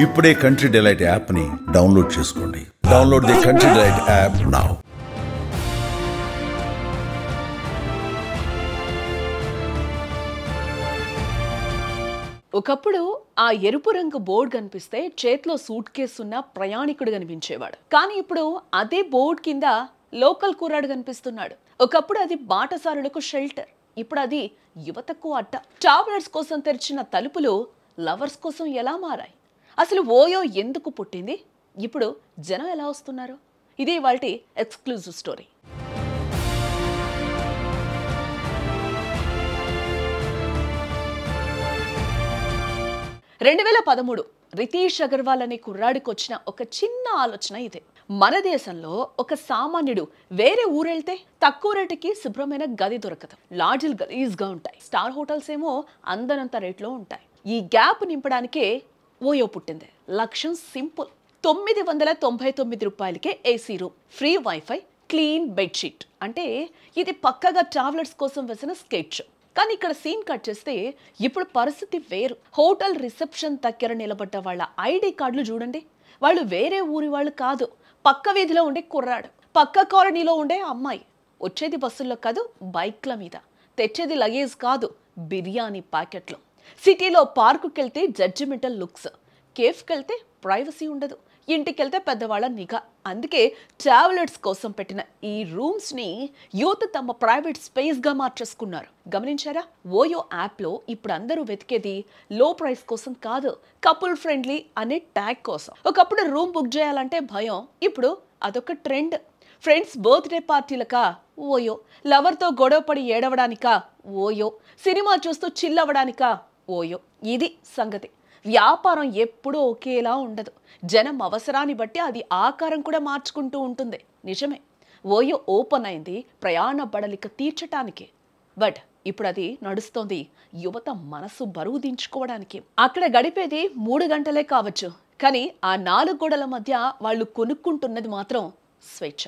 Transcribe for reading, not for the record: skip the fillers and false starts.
ఇప్పుడే country delight యాప్ని download చేసుకోండి. Download the country delight app now. ఒకప్పుడు ఆ ఎరుపు రంగు బోర్డు కనిపిస్తే చేతిలో సూట్ కేసు ఉన్న ప్రయాణికుడు కనిపించేవాడు. కానీ ఇప్పుడు అదే బోర్డు కింద లోకల్ కుర్రాడు కనిపిస్తున్నాడు. ఒకప్పుడు అది బాటసారులకు షెల్టర్, ఇప్పుడు అది యువతకు అడ్డ. ట్రావెలర్స్ కోసం తెరిచిన తలుపులు లవర్స్ కోసం ఎలా మారాయి? అసలు ఓయో ఎందుకు పుట్టింది? ఇప్పుడు జనం ఎలా వస్తున్నారు? ఇది ఇవాల్టి ఎక్స్క్లూజివ్ స్టోరీ. 2013 రితీష్ అగర్వాల్ అనే కుర్రాడికి వచ్చిన ఒక చిన్న ఆలోచన ఇదే. మన దేశంలో ఒక సామాన్యుడు వేరే ఊరెళ్తే తక్కువ రేటుకి శుభ్రమైన గది దొరకదు. లాడ్జిలు గలీజ్గా ఉంటాయి, స్టార్ హోటల్స్ ఏమో అందనంత రేట్లో ఉంటాయి. ఈ గ్యాప్ నింపడానికే ఓయో పుట్టింది. లక్ష్యం సింపుల్, 999 రూపాయలకే AC room, free wifi, clean bedsheet. అంటే ఇది పక్కగా ట్రావెలర్స్ కోసం వేసిన స్కెచ్. కానీ ఇక్కడ సీన్ కట్ చేస్తే ఇప్పుడు పరిస్థితి వేరు. హోటల్ రిసెప్షన్ దగ్గర నిలబడ్డ వాళ్ళ ఐడి కార్డులు చూడండి. వాళ్ళు వేరే ఊరి వాళ్ళు కాదు, పక్క వీధిలో ఉండే కుర్రాడు, పక్క కాలనీలో ఉండే అమ్మాయి. వచ్చేది బస్సుల్లో కాదు, బైక్ల మీద. తెచ్చేది లగేజ్ కాదు, బిర్యానీ ప్యాకెట్లు. సిటీలో పార్కుకి వెళ్తే జడ్జిమెంటల్ లుక్స్, కేఫ్కి వెళ్తే ప్రైవసీ ఉండదు, ఇంటికెళ్తే పెద్దవాళ్ళ నిఘా. అందుకే ట్రావెలర్స్ కోసం పెట్టిన ఈ రూమ్స్ని యూత్ తమ ప్రైవేట్ స్పేస్గా మార్చేసుకున్నారు. గమనించారా? ఓయో యాప్లో ఇప్పుడు అందరూ వెతికేది లో ప్రైస్ కోసం కాదు, కపుల్ ఫ్రెండ్లీ అనే ట్యాగ్ కోసం. ఒకప్పుడు రూమ్ బుక్ చేయాలంటే భయం, ఇప్పుడు అదొక ట్రెండ్. ఫ్రెండ్స్ బర్త్డే పార్టీలకా ఓయో, లవర్తో గొడవపడి ఏడవడానికా ఓయో, సినిమా చూస్తూ చిల్ అవ్వడానికా ఓయో. ఇది సంగతి. వ్యాపారం ఎప్పుడూ ఒకేలా ఉండదు. జనం అవసరాన్ని బట్టి అది ఆకారం కూడా మార్చుకుంటూ ఉంటుంది. నిజమే, ఓయో ఓపెన్ అయింది ప్రయాణ బడలిక తీర్చటానికి. బట్ ఇప్పుడు అది నడుస్తోంది యువత మనసు బరువు దించుకోవడానికి. అక్కడ గడిపేది 3 గంటలే కావచ్చు, కానీ ఆ 4 గోడల మధ్య వాళ్ళు కొనుక్కుంటున్నది మాత్రం స్వేచ్ఛ.